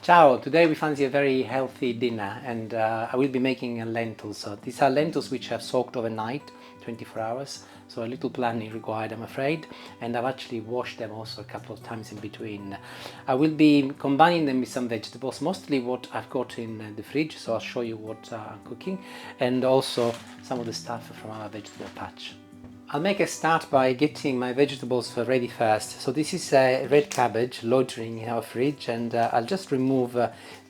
Ciao, today we fancy a very healthy dinner and I will be making lentils. So these are lentils which have soaked overnight, 24 hours, so a little planning required I'm afraid, and I've actually washed them also a couple of times in between. I will be combining them with some vegetables, mostly what I've got in the fridge, so I'll show you what I'm cooking, and also some of the stuff from our vegetable patch. I'll make a start by getting my vegetables ready first. So this is a red cabbage loitering in our fridge, and I'll just remove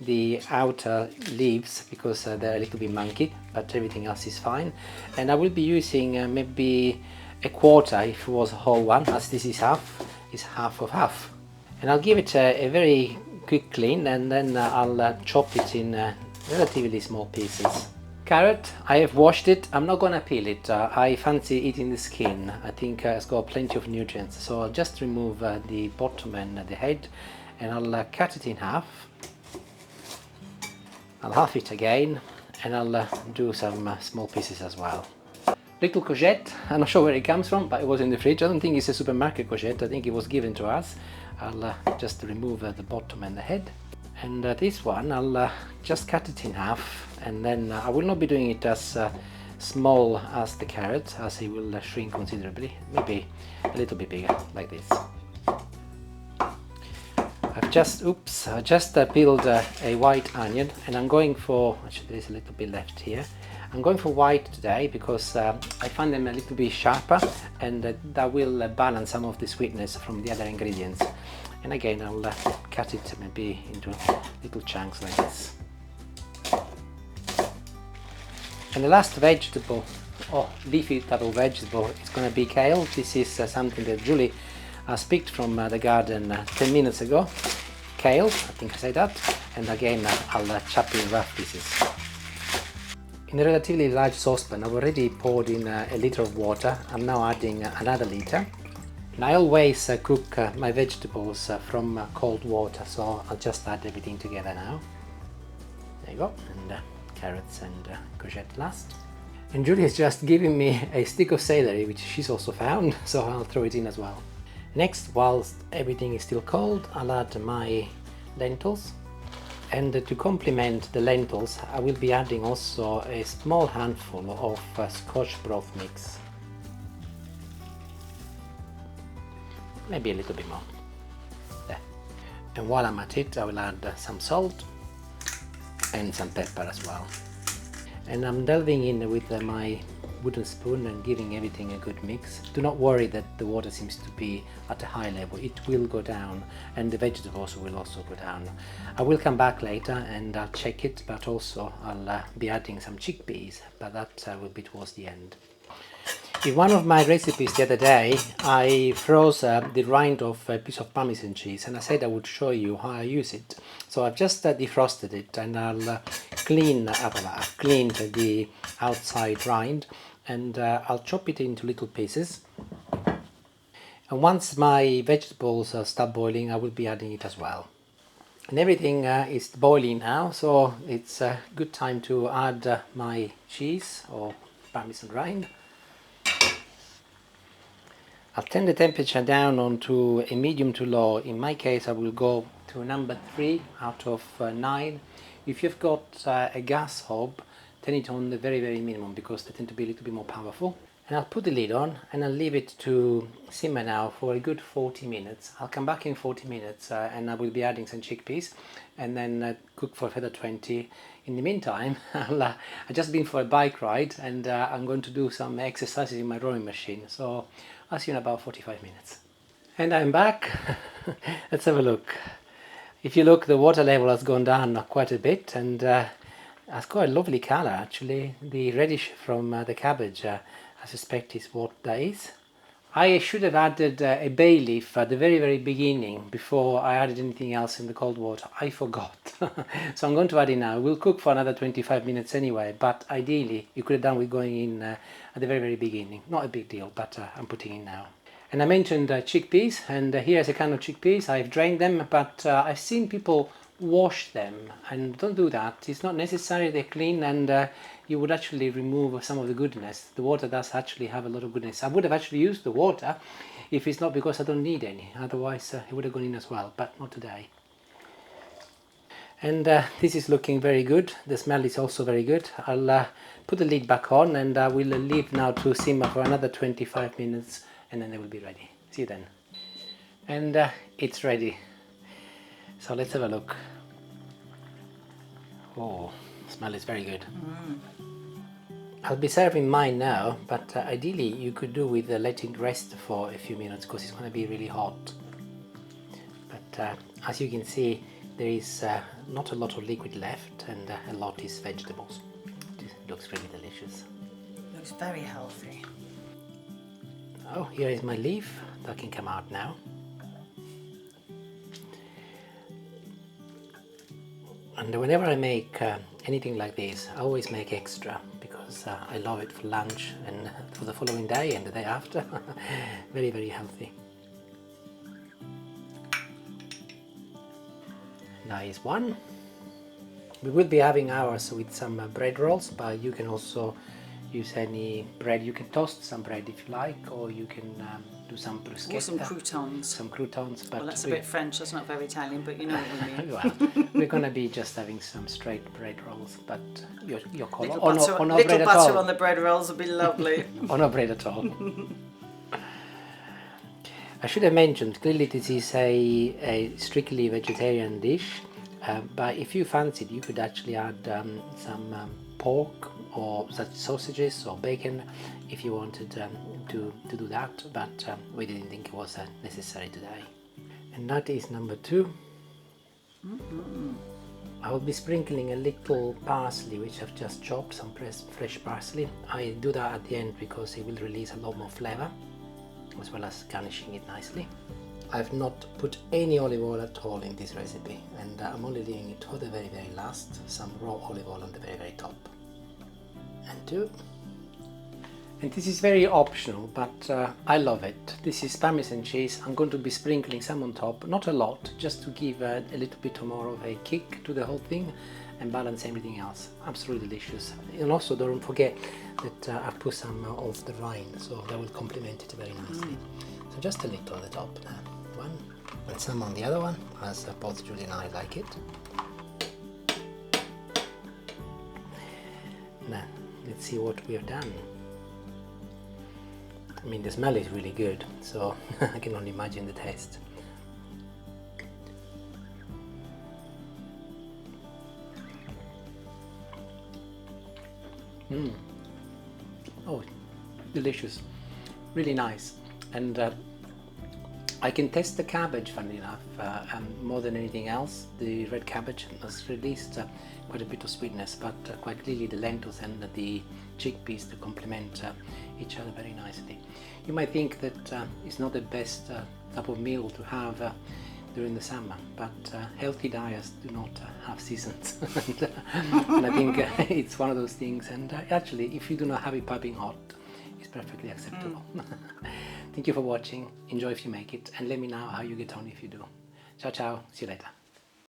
the outer leaves because they're a little bit manky, but everything else is fine. And I will be using maybe a quarter if it was a whole one, as this is half of half. And I'll give it a very quick clean, and then I'll chop it in relatively small pieces. Carrot, I have washed it. I'm not gonna peel it. I fancy eating the skin. I think it's got plenty of nutrients. So I'll just remove the bottom and the head, and I'll cut it in half. I'll half it again, and I'll do some small pieces as well. Little courgette, I'm not sure where it comes from, but it was in the fridge. I don't think it's a supermarket courgette. I think it was given to us. I'll just remove the bottom and the head. And this one, I'll just cut it in half, and then I will not be doing it as small as the carrot, as it will shrink considerably, maybe a little bit bigger, like this. I just peeled a white onion, and I'm going for, actually there's a little bit left here. I'm going for white today because I find them a little bit sharper, and that will balance some of the sweetness from the other ingredients. And again, I'll cut it maybe into little chunks like this. And the last vegetable, leafy type of vegetable, is going to be kale. This is something that Julie picked from the garden 10 minutes ago. Kale, I think I said that. And again, I'll chop in rough pieces. In a relatively large saucepan, I've already poured in a liter of water. I'm now adding another liter. And I always cook my vegetables from cold water, so I'll just add everything together now. There you go, and carrots and courgette last. And Julie has just given me a stick of celery, which she's also found, so I'll throw it in as well. Next, whilst everything is still cold, I'll add my lentils. And to complement the lentils, I will be adding also a small handful of scotch broth mix. Maybe a little bit more. There. And while I'm at it, I will add some salt and some pepper as well. And I'm delving in with my wooden spoon and giving everything a good mix. Do not worry that the water seems to be at a high level. It will go down, and the vegetables will also go down. I will come back later and I'll check it, but also I'll be adding some chickpeas, but that will be towards the end. In one of my recipes the other day, I froze the rind of a piece of Parmesan cheese, and I said I would show you how I use it. So I've just defrosted it, and I've cleaned the outside rind, and I'll chop it into little pieces. And once my vegetables start boiling, I will be adding it as well. And everything is boiling now, so it's a good time to add my cheese or Parmesan rind. I'll turn the temperature down onto a medium to low. In my case, I will go to number 3 out of 9. If you've got a gas hob, turn it on the very, very minimum because they tend to be a little bit more powerful. And I'll put the lid on and I'll leave it to simmer now for a good 40 minutes. I'll come back in 40 minutes and I will be adding some chickpeas and then cook for a further 20. In the meantime, I've just been for a bike ride and I'm going to do some exercises in my rowing machine. So I'll see you in about 45 minutes. And I'm back. Let's have a look. If you look, the water level has gone down quite a bit, and it's got a lovely colour actually. The reddish from the cabbage, I suspect is what that is. I should have added a bay leaf at the very, very beginning before I added anything else in the cold water. I forgot. So I'm going to add it now. We'll cook for another 25 minutes anyway, but ideally you could have done with going in at the very, very beginning. Not a big deal, but I'm putting in now. And I mentioned chickpeas, and here's a can of chickpeas. I've drained them, but I've seen people wash them, and don't do that. It's not necessary. They're clean, and you would actually remove some of the goodness. The water does actually have a lot of goodness. I would have actually used the water if it's not because I don't need any. Otherwise, it would have gone in as well, but not today. And this is looking very good. The smell is also very good. I'll put the lid back on, and I will leave now to simmer for another 25 minutes, and then it will be ready. See you then. And it's ready. So let's have a look. Oh, the smell is very good. I'll be serving mine now, but ideally you could do with letting it rest for a few minutes because it's going to be really hot. But as you can see, there is not a lot of liquid left, and a lot is vegetables. It looks really delicious. Looks very healthy. Oh, here is my leaf that can come out now. And whenever I make anything like this, I always make extra because I love it for lunch and for the following day and the day after. Very, very healthy. Nice one. We will be having ours with some bread rolls, but you can also use any bread. You can toast some bread if you like, or you can do some bruschetta. Or some croutons. Some croutons. But Well, that's a bit French, that's not very Italian, but you know what we mean. Well, we're going to be just having some straight bread rolls, but your call. Little Or butter, no little bread at butter all. on the bread rolls would be lovely. Or no bread at all. I should have mentioned, clearly this is a strictly vegetarian dish, but if you fancied, you could actually add some pork or such sausages or bacon if you wanted to do that, but we didn't think it was necessary today. And that is number 2. I will be sprinkling a little parsley, which I've just chopped, some fresh parsley. I do that at the end because it will release a lot more flavor, as well as garnishing it nicely. I've not put any olive oil at all in this recipe, and I'm only leaving it for the very, very last, some raw olive oil on the very, very top. And 2. And this is very optional, but I love it. This is Parmesan cheese. I'm going to be sprinkling some on top, not a lot, just to give a little bit more of a kick to the whole thing and balance everything else. Absolutely delicious. And also don't forget that I've put some of the rind, so that will complement it very nicely. So just a little on the top there. One, and some on the other one, as both Julie and I like it. Now, let's see what we have done. I mean, the smell is really good, so I can only imagine the taste. Oh, delicious, really nice. And I can taste the cabbage, funny enough, more than anything else. The red cabbage has released quite a bit of sweetness, but quite clearly the lentils and the chickpeas to complement each other very nicely. You might think that it's not the best type of meal to have during the summer, but healthy diets do not have seasons. And I think it's one of those things, and actually if you do not have it piping hot, it's perfectly acceptable. Thank you for watching. Enjoy if you make it, and let me know how you get on if you do. Ciao ciao, see you later.